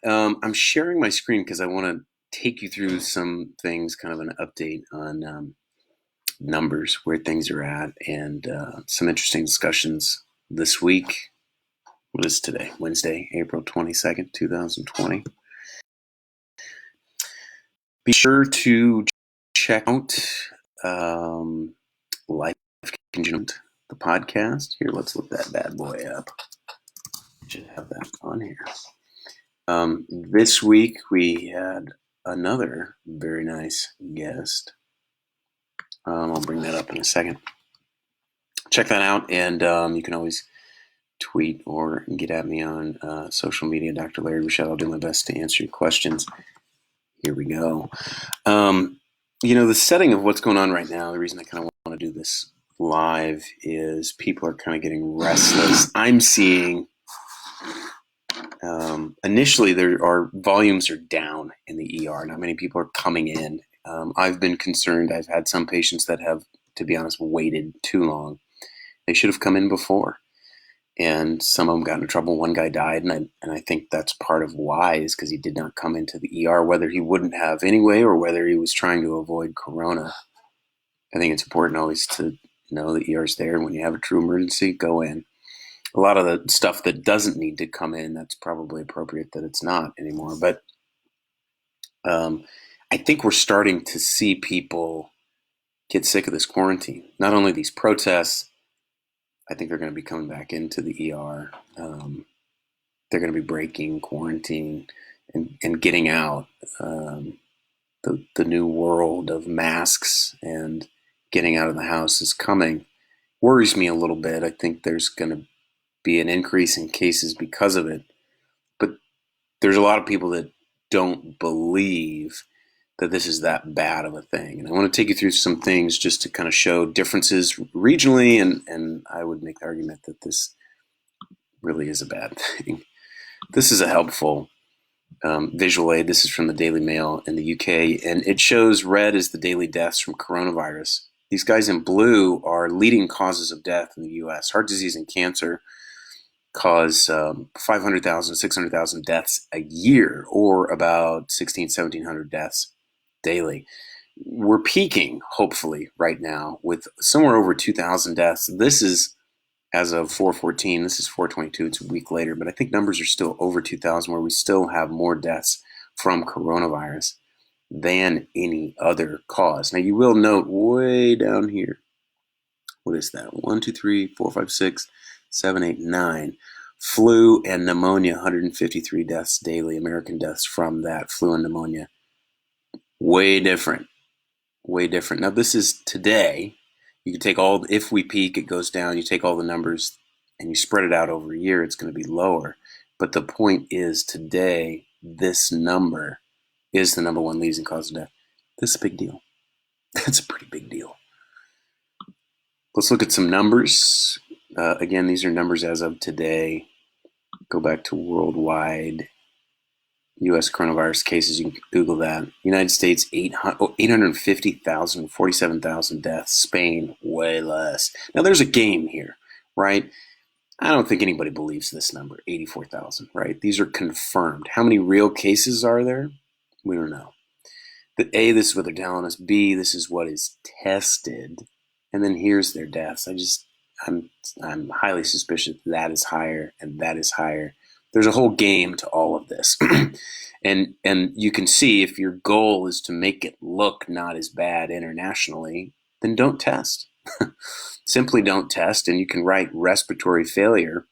I'm sharing my screen because I want to take you through some things, kind of an update on numbers, where things are at, and some interesting discussions this week. What is today? Wednesday, April 22nd, 2020. Be sure to check out Life Contagion, the podcast. Here, let's look that bad boy up. Should have that on here. This week we had another very nice guest. I'll bring that up in a second. Check that out, and you can always tweet or get at me on social media, Dr. Larry Burchett. I'll do my best to answer your questions. Here we go. The setting of what's going on right now, the reason I kind of want to do this live is people are kind of getting restless. I'm seeing initially volumes are down in the ER. Not many people are coming in. I've been concerned. I've had some patients that have, to be honest, waited too long. They should have come in before. And some of them got into trouble. One guy died, and I think that's part of why, is because he did not come into the ER, whether he wouldn't have anyway or whether he was trying to avoid corona. I think it's important always to know the ER's there, and when you have a true emergency, go in. A lot of the stuff that doesn't need to come in, that's probably appropriate that it's not anymore. But I think we're starting to see people get sick of this quarantine. Not only these protests, I think they're going to be coming back into the ER. They're going to be breaking quarantine and getting out. The new world of masks and getting out of the house is coming. Worries me a little bit. I think there's going to be an increase in cases because of it. But there's a lot of people that don't believe that this is that bad of a thing. And I want to take you through some things just to kind of show differences regionally, and I would make the argument that this really is a bad thing. This is a helpful visual aid. This is from the Daily Mail in the UK, and it shows red is the daily deaths from coronavirus. These guys in blue are leading causes of death in the US. Heart disease and cancer cause 500,000, 600,000 deaths a year, or about 1,700 deaths daily. We're peaking, hopefully, right now with somewhere over 2,000 deaths. This is as of 4/14. This is 4/22. It's a week later, but I think numbers are still over 2,000, where we still have more deaths from coronavirus than any other cause. Now, you will note way down here, what is that? 1, 2, 3, 4, 5, 6, 7, 8, 9. Flu and pneumonia, 153 deaths daily, American deaths from that, flu and pneumonia. Way different. Way different. Now, this is today. You can take if we peak, it goes down. You take all the numbers and you spread it out over a year, it's going to be lower. But the point is, today, this number is the number one leading cause of death. This is a big deal. That's a pretty big deal. Let's look at some numbers. Again, these are numbers as of today. Go back to worldwide U.S. coronavirus cases. You can Google that. United States, 850,000, 47,000 deaths. Spain, way less. Now, there's a game here, right? I don't think anybody believes this number, 84,000, right? These are confirmed. How many real cases are there? We don't know. But A, this is what they're telling us. B, this is what is tested. And then here's their deaths. I'm highly suspicious that is higher and that is higher. There's a whole game to all of this. and you can see, if your goal is to make it look not as bad internationally, then don't test. Simply don't test, and you can write respiratory failure,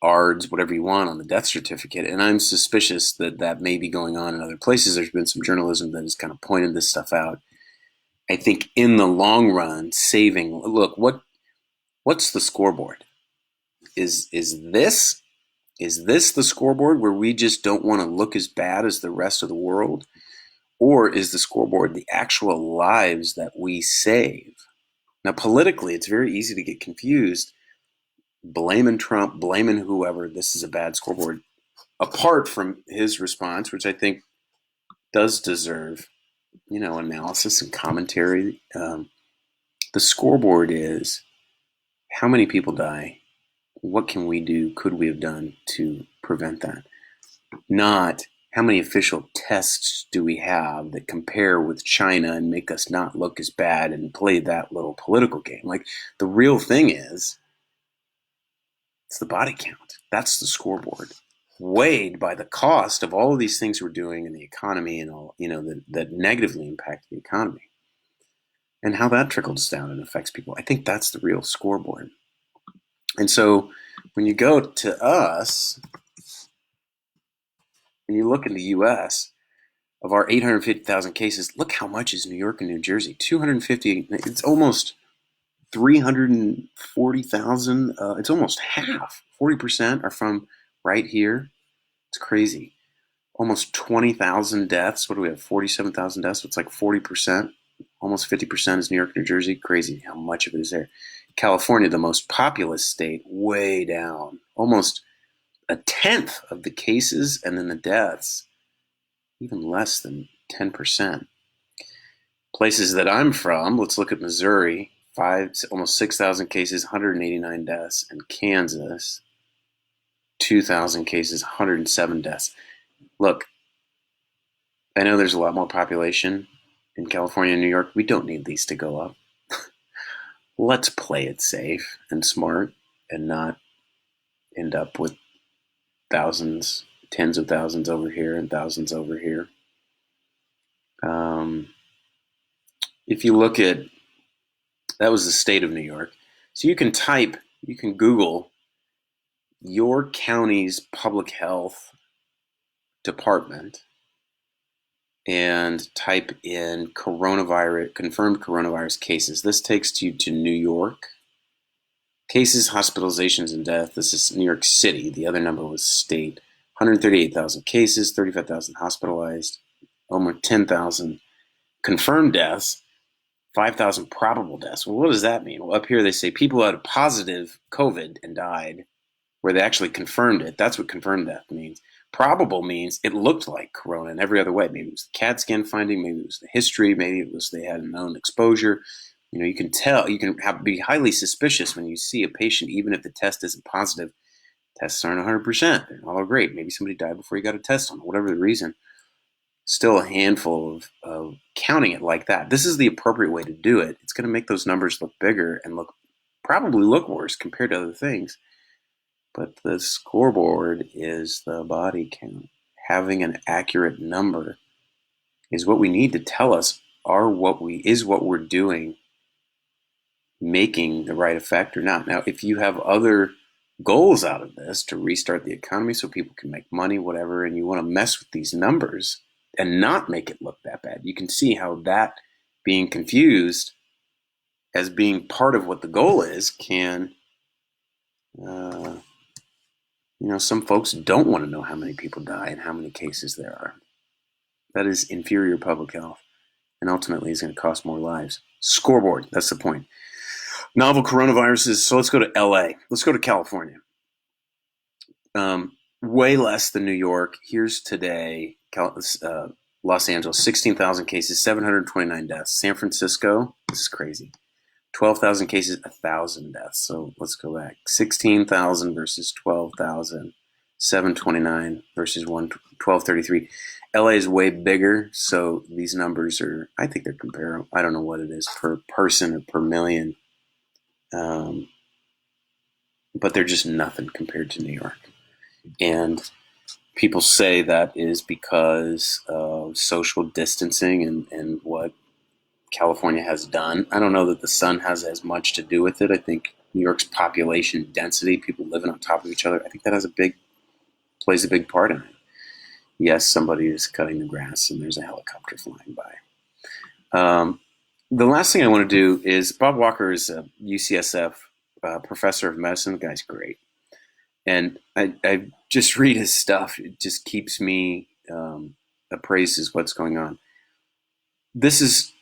ARDS, whatever you want, on the death certificate. And I'm suspicious that that may be going on in other places. There's been some journalism that has kind of pointed this stuff out. I think in the long run, look, what's the scoreboard? Is this the scoreboard where we just don't want to look as bad as the rest of the world? Or is the scoreboard the actual lives that we save? Now, politically, it's very easy to get confused, blaming Trump, blaming whoever. This is a bad scoreboard. Apart from his response, which I think does deserve, analysis and commentary, the scoreboard is how many people die. What can we do? Could we have done to prevent that? not how many official tests do we have that compare with China and make us not look as bad and play that little political game. Like, the real thing is, it's the body count. That's the scoreboard, weighed by the cost of all of these things we're doing in the economy and all, that negatively impact the economy, and how that trickles down and affects people. I think that's the real scoreboard. And so when you go to us, when you look in the US, of our 850,000 cases, look how much is New York and New Jersey. 250, it's almost 340,000. It's almost half. 40% are from right here. It's crazy. Almost 20,000 deaths. What do we have? 47,000 deaths. So it's like 40%. Almost 50% is New York, New Jersey. Crazy how much of it is there. California, the most populous state, way down. Almost a tenth of the cases, and then the deaths, even less than 10%. Places that I'm from, let's look at Missouri, almost 6,000 cases, 189 deaths, and Kansas, 2,000 cases, 107 deaths. Look, I know there's a lot more population in California and New York. We don't need these to go up. Let's play it safe and smart and not end up with thousands, tens of thousands over here and thousands over here. If you look at, that was the state of New York. So you can Google your county's public health department and type in confirmed coronavirus cases. This takes you to New York. Cases, hospitalizations, and death. This is New York City. The other number was state. 138,000 cases, 35,000 hospitalized, almost 10,000 confirmed deaths, 5,000 probable deaths. Well, what does that mean? Well, up here they say people who had a positive COVID and died, where they actually confirmed it. That's what confirmed death means. Probable means it looked like corona in every other way. Maybe it was the CAT scan finding, maybe it was the history, maybe it was they had a known exposure. You can tell, you can be highly suspicious when you see a patient, even if the test isn't positive. Tests aren't 100%. They're all great. Maybe somebody died before you got a test on it, whatever the reason. Still a handful of counting it like that. This is the appropriate way to do it. It's going to make those numbers look bigger and probably look worse compared to other things. But the scoreboard is the body count. Having an accurate number is what we need to tell us what we're doing making the right effect or not. Now, if you have other goals out of this to restart the economy so people can make money, whatever, and you want to mess with these numbers and not make it look that bad, you can see how that being confused as being part of what the goal is can, some folks don't want to know how many people die and how many cases there are. That is inferior public health and ultimately is going to cost more lives. Scoreboard, that's the point. Novel coronaviruses. So let's go to LA. Let's go to California. Way less than New York. Here's today. Los Angeles, 16,000 cases, 729 deaths. San Francisco, this is crazy. 12,000 cases, 1,000 deaths. So let's go back. 16,000 versus 12,000. 729 versus 1233. LA is way bigger, so these numbers I think they're comparable. I don't know what it is per person or per million. But they're just nothing compared to New York. And people say that is because of social distancing and what California has done. I don't know that the sun has as much to do with it. I think New York's population density, people living on top of each other, I think that plays a big part in it. Yes, somebody is cutting the grass and there's a helicopter flying by. The last thing I want to do is, Bob Walker is a UCSF professor of medicine. The guy's great. And I just read his stuff. It just keeps me appraised as what's going on. This is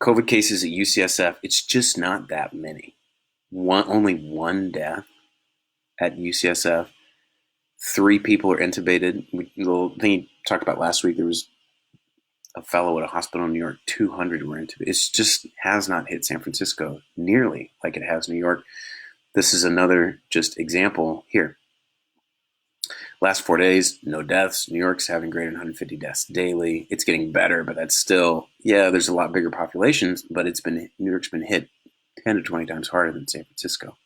COVID cases at UCSF. It's just not that many. Only one death at UCSF. 3 people are intubated. The thing you talked about last week, there was a fellow at a hospital in New York, 200 were intubated. It just has not hit San Francisco nearly like it has New York. This is another just example here. Last 4 days, no deaths. New York's having greater than 150 deaths daily. It's getting better, but that's still, yeah, there's a lot bigger populations, but New York's been hit 10 to 20 times harder than San Francisco.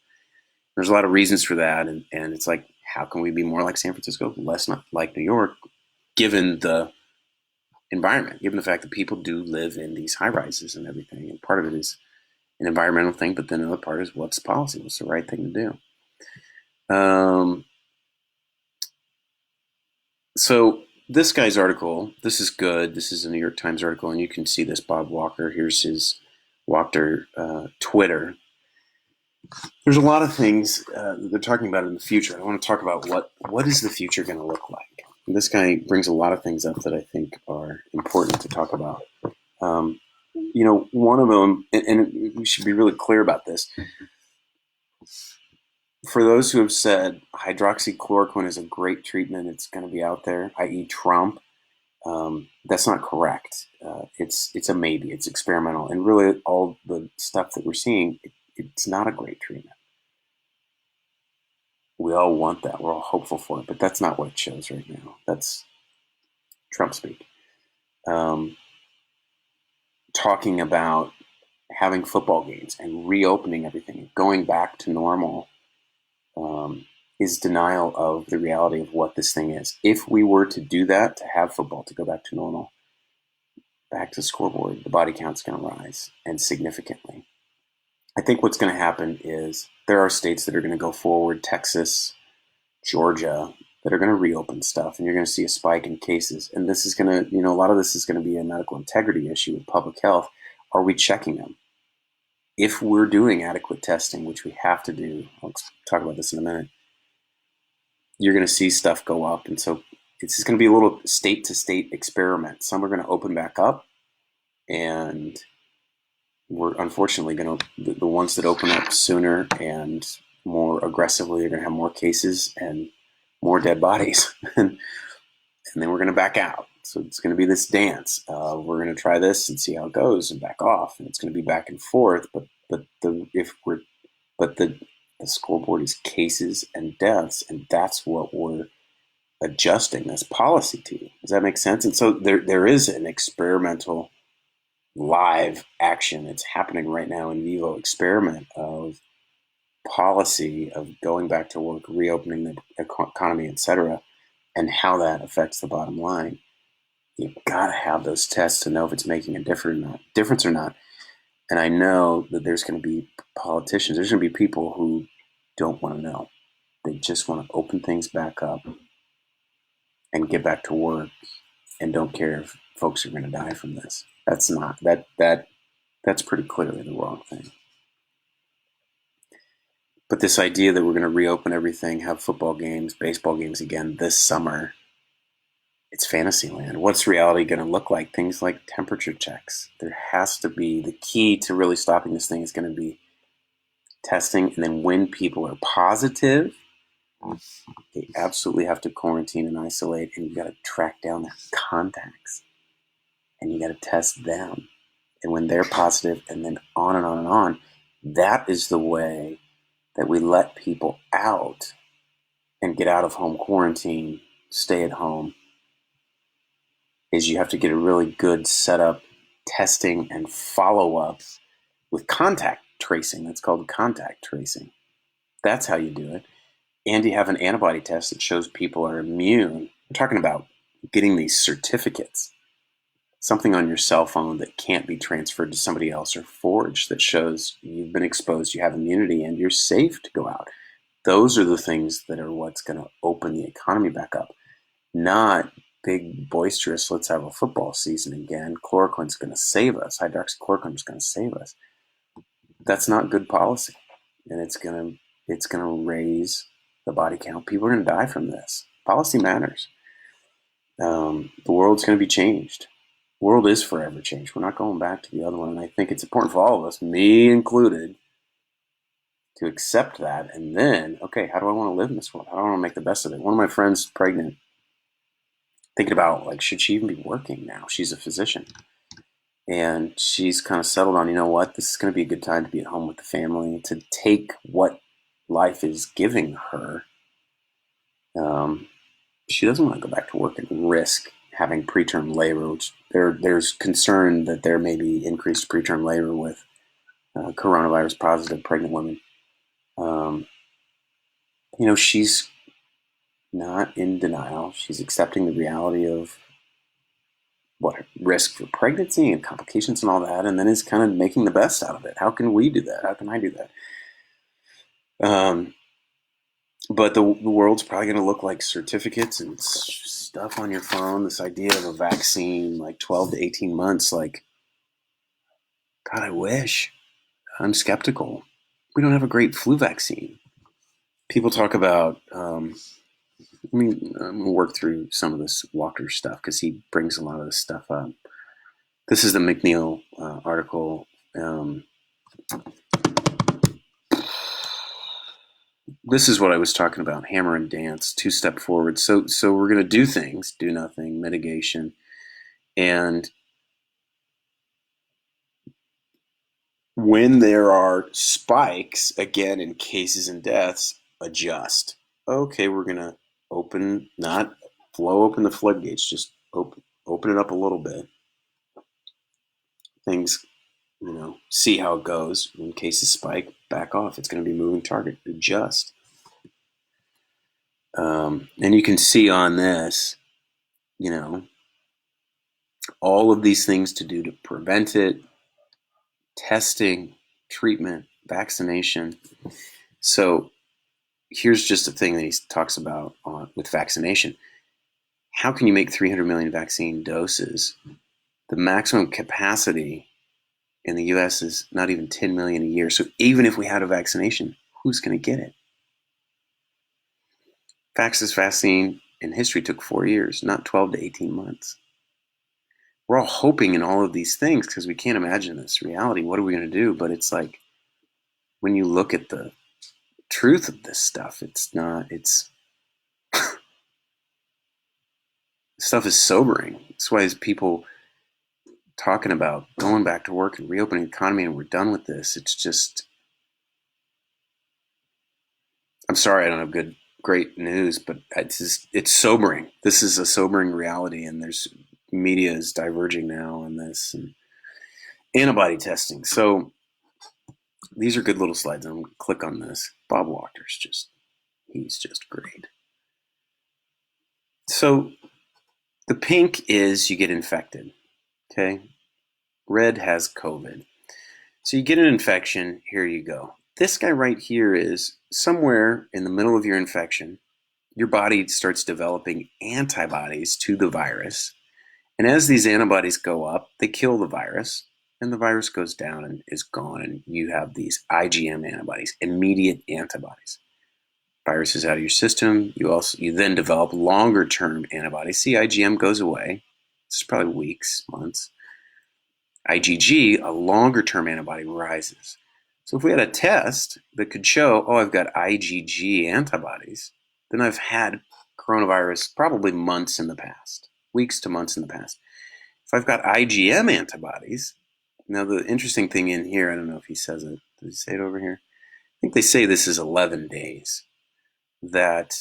There's a lot of reasons for that, and it's like, how can we be more like San Francisco, less not like New York, given the environment, given the fact that people do live in these high rises and everything, and part of it is an environmental thing, but then another part is what's policy, what's the right thing to do. So this guy's article, this is good. This is a New York Times article, and you can see this, Bob Walker. Here's his Walker Twitter. There's a lot of things they're talking about in the future. I want to talk about what is the future going to look like. And this guy brings a lot of things up that I think are important to talk about. One of them, and we should be really clear about this. For those who have said hydroxychloroquine is a great treatment, it's going to be out there, i.e. Trump, that's not correct. It's a maybe. It's experimental. And really all the stuff that we're seeing, it's not a great treatment. We all want that. We're all hopeful for it, but that's not what it shows right now. That's Trump speak. Talking about having football games and reopening everything, going back to normal, is denial of the reality of what this thing is. If we were to do that, to have football, to go back to normal, back to the scoreboard, the body count's going to rise, and significantly. I think what's going to happen is there are states that are going to go forward, Texas, Georgia, that are going to reopen stuff, and you're going to see a spike in cases. And this is going to, a lot of this is going to be a medical integrity issue with public health. Are we checking them? If we're doing adequate testing, which we have to do, I'll talk about this in a minute, you're going to see stuff go up. And so it's just going to be a little state-to-state experiment. Some are going to open back up, and we're unfortunately going to, the ones that open up sooner and more aggressively are going to have more cases and more dead bodies. And then we're going to back out. So it's going to be this dance. We're going to try this and see how it goes and back off. And it's going to be back and forth. But the scoreboard is cases and deaths, and that's what we're adjusting this policy to. Does that make sense? And so there is an experimental live action. It's happening right now in vivo experiment of policy of going back to work, reopening the economy, etc., and how that affects the bottom line. You've got to have those tests to know if it's making a difference or not. And I know that there's going to be politicians, there's going to be people who don't want to know. They just want to open things back up and get back to work and don't care if folks are going to die from this. That's pretty clearly the wrong thing. But this idea that we're going to reopen everything, have football games, baseball games again this summer, it's fantasy land. What's reality going to look like? Things like temperature checks. There has to be, the key to really stopping this thing is going to be testing. And then when people are positive, they absolutely have to quarantine and isolate, and you got to track down their contacts and you got to test them. And when they're positive, and then on and on and on, that is the way that we let people out and get out of home quarantine, stay at home, is you have to get a really good setup, testing and follow-up with contact tracing. That's called contact tracing. That's how you do it. And you have an antibody test that shows people are immune. We're talking about getting these certificates, something on your cell phone that can't be transferred to somebody else or forged that shows you've been exposed, you have immunity, and you're safe to go out. Those are the things that are what's going to open the economy back up. Not big, boisterous, let's have a football season again. Chloroquine's going to save us. Hydroxychloroquine is going to save us. That's not good policy. And it's going to raise the body count. People are going to die from this. Policy matters. The world's going to be changed. The world is forever changed. We're not going back to the other one. And I think it's important for all of us, me included, to accept that. And then, okay, how do I want to live in this world? How do I want to make the best of it? One of my friends is pregnant, thinking about, like, should she even be working now? She's a physician. And she's kind of settled on, you know what, this is going to be a good time to be at home with the family, to take what life is giving her she doesn't want to go back to work and risk having preterm labor, which there's concern that there may be increased preterm labor with coronavirus positive pregnant women. Um, she's not in denial. She's accepting the reality of what risk for pregnancy and complications and all that, and then is kind of making the best out of it. How can we do that? How can I do that? Um, but the world's probably going to look like certificates and stuff on your phone. This idea of a vaccine, like 12 to 18 months, like, God, I wish. I'm skeptical. We don't have a great flu vaccine. People talk about, I'm going to work through some of this Walker stuff because he brings a lot of this stuff up. This is the McNeil article. This is what I was talking about, hammer and dance, two-step forward. So we're going to do things, do nothing, mitigation, and when there are spikes, again, in cases and deaths, adjust. Okay, we're going to not blow open the floodgates, just open it up a little bit. Things, see how it goes. When cases spike, back off. It's going to be a moving target. Adjust. And you can see on this, all of these things to do to prevent it, testing, treatment, vaccination. So here's just a thing that he talks about with vaccination. How can you make 300 million vaccine doses? The maximum capacity in the US is not even 10 million a year. So even if we had a vaccination, who's going to get it? Fastest vaccine in history took 4 years, not 12 to 18 months. We're all hoping in all of these things because we can't imagine this reality. What are we going to do? But it's like, when you look at the truth of this stuff, stuff is sobering. That's why people talking about going back to work and reopening the economy and we're done with this. It's just, I'm sorry I don't have great news, but it's sobering. This is a sobering reality, and there's media is diverging now on this and antibody testing. So these are good little slides. I'm going to click on this. Bob Walker's he's just great. So the pink is you get infected. Okay. Red has COVID. So you get an infection, here you go. This guy right here is somewhere in the middle of your infection. Your body starts developing antibodies to the virus. And as these antibodies go up, they kill the virus. And the virus goes down and is gone. And you have these IgM antibodies, immediate antibodies. Virus is out of your system. You then develop longer term antibodies. See, IgM goes away. This is probably weeks, months. IgG, a longer term antibody, rises. So if we had a test that could show, I've got IgG antibodies, then I've had coronavirus probably months in the past, weeks to months in the past. If I've got IgM antibodies, now the interesting thing in here, I don't know if he says it. Does he say it over here? I think they say this is 11 days. That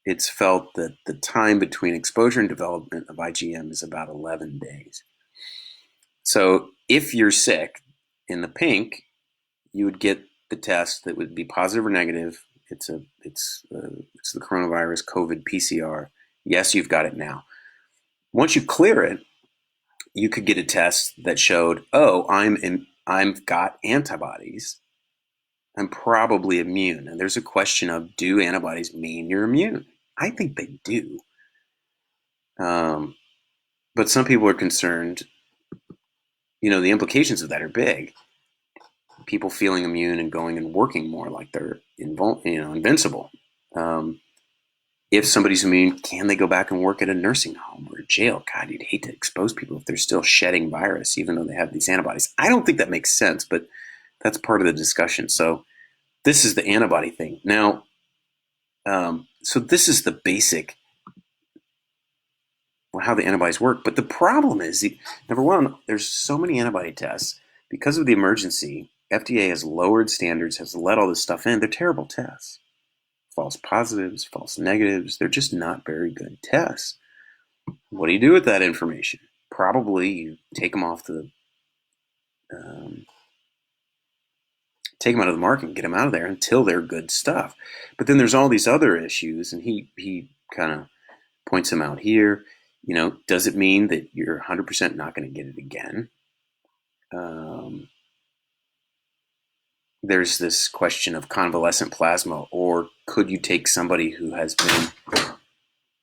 it's felt that the time between exposure and development of IgM is about 11 days. So if you're sick, in the pink, you would get the test that would be positive or negative. It's the coronavirus COVID PCR. Yes, you've got it now. Once you clear it, you could get a test that showed, I've got antibodies. I'm probably immune. And there's a question of, do antibodies mean you're immune? I think they do. But some people are concerned, the implications of that are big. People feeling immune and going and working more like they're invincible. If somebody's immune, can they go back and work at a nursing home or a jail? God, you'd hate to expose people if they're still shedding virus, even though they have these antibodies. I don't think that makes sense, but that's part of the discussion. So this is the antibody thing. Now, so this is the basic, how the antibodies work. But the problem is, number one, there's so many antibody tests. Because of the emergency, FDA has lowered standards, has let all this stuff in. They're terrible tests. false positives, false negatives. They're just not very good tests. What do you do with that information? Probably you take them off the take them out of the market and get them out of there until they're good stuff. But then there's all these other issues, and he kind of points them out here. Does it mean that you're 100% not going to get it again? There's this question of convalescent plasma, or could you take somebody who has been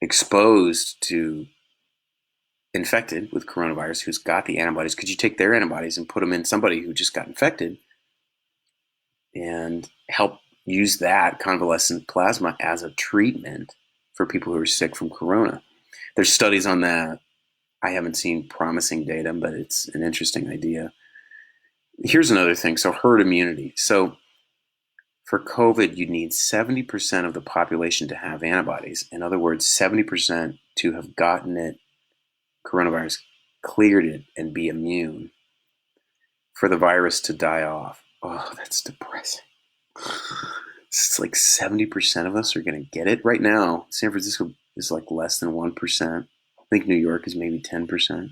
exposed to infected with coronavirus, who's got the antibodies, could you take their antibodies and put them in somebody who just got infected and help use that convalescent plasma as a treatment for people who are sick from corona? There's studies on that. I haven't seen promising data, but it's an interesting idea. Here's another thing. So herd immunity. So for COVID, you need 70% of the population to have antibodies. In other words, 70% to have gotten it, coronavirus, cleared it, and be immune for the virus to die off. Oh, that's depressing. It's like 70% of us are going to get it. Right now, San Francisco is like less than 1%. I think New York is maybe 10%.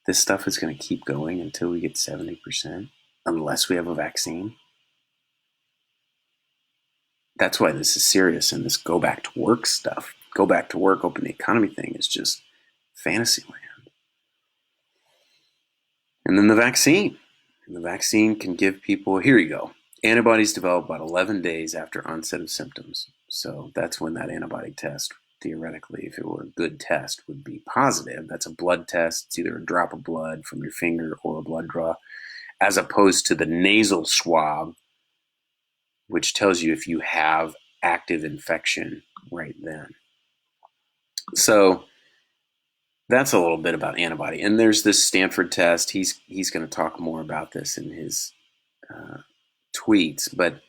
This stuff is going to keep going until we get 70%, unless we have a vaccine. That's why this is serious, and this go back to work stuff, go back to work, open the economy thing is just fantasy land. And then the vaccine. And the vaccine can give people, here you go, antibodies develop about 11 days after onset of symptoms. So that's when that antibody test, theoretically, if it were a good test, would be positive. That's a blood test. It's either a drop of blood from your finger or a blood draw, as opposed to the nasal swab, which tells you if you have active infection right then. So that's a little bit about antibody. And there's this Stanford test. He's going to talk more about this in his tweets, but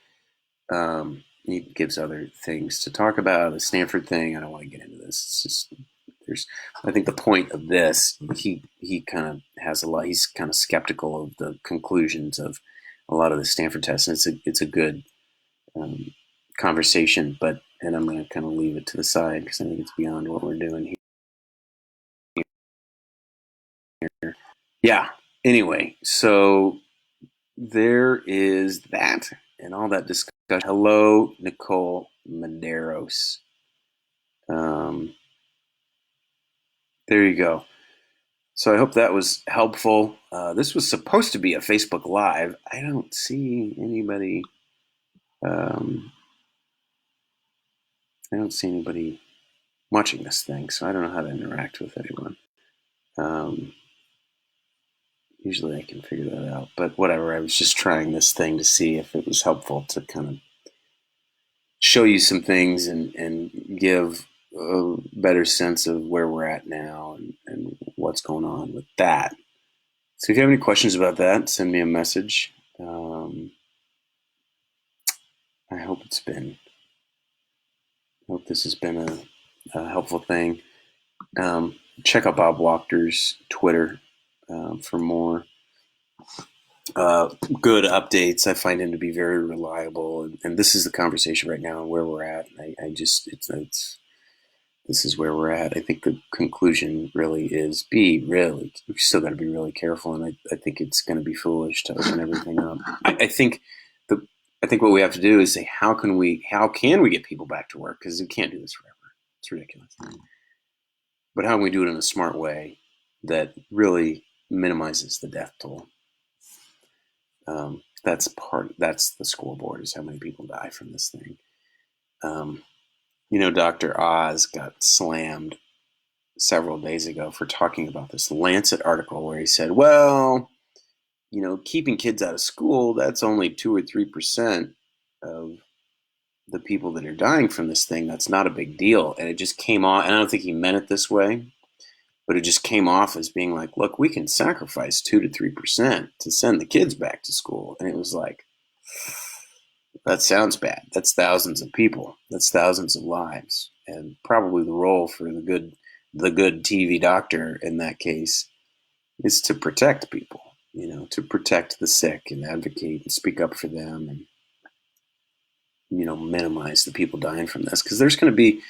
he gives other things to talk about. The Stanford thing, I don't want to get into this. It's just, I think the point of this, he kind of has a lot. He's kind of skeptical of the conclusions of a lot of the Stanford tests. And it's a good conversation, and I'm going to kind of leave it to the side because I think it's beyond what we're doing here. Yeah. Anyway, so there is that and all that discussion. Hello, Nicole Medeiros. There you go. So I hope that was helpful. This was supposed to be a Facebook Live. I don't see anybody. I don't see anybody watching this thing, so I don't know how to interact with anyone. Usually I can figure that out, but whatever. I was just trying this thing to see if it was helpful to kind of show you some things and give a better sense of where we're at now and what's going on with that. So if you have any questions about that, send me a message. I hope this has been a helpful thing. Check out Bob Wachter's Twitter for more good updates. I find him to be very reliable, and this is the conversation right now and where we're at. This is where we're at. I think the conclusion really is we still got to be really careful, and I think it's going to be foolish to open everything up. I think what we have to do is say, how can we get people back to work? Because we can't do this forever. It's ridiculous. But how can we do it in a smart way that really minimizes the death toll? That's the scoreboard, is how many people die from this thing. Dr. Oz got slammed several days ago for talking about this Lancet article where he said, well, keeping kids out of school, that's only 2 or 3% of the people that are dying from this thing. That's not a big deal. And it just came off, and I don't think he meant it this way, but it just came off as being like, look, we can sacrifice 2 to 3% to send the kids back to school. And it was like, that sounds bad. That's thousands of people. That's thousands of lives. And probably the role for the good TV doctor in that case is to protect people, to protect the sick and advocate and speak up for them. And minimize the people dying from this, because there's going to be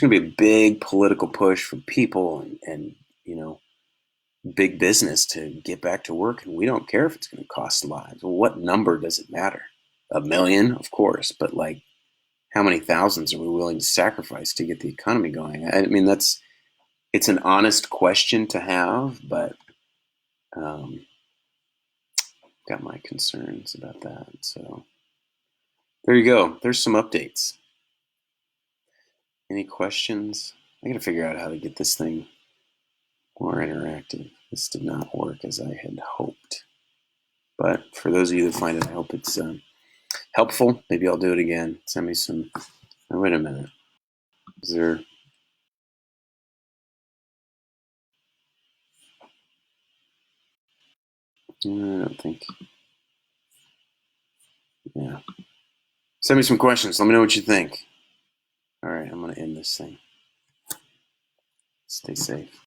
a big political push from people and big business to get back to work, and we don't care if it's going to cost lives. Well, what number does it matter? A million, of course, but like, how many thousands are we willing to sacrifice to get the economy going? I mean, it's an honest question to have, but got my concerns about that. So there you go. There's some updates. Any questions? I got to figure out how to get this thing more interactive. This did not work as I had hoped. But for those of you that find it, I hope it's helpful. Maybe I'll do it again. Send me some. Oh, wait a minute. Is there? I don't think. Yeah. Send me some questions. Let me know what you think. All right, I'm going to end this thing. Stay safe.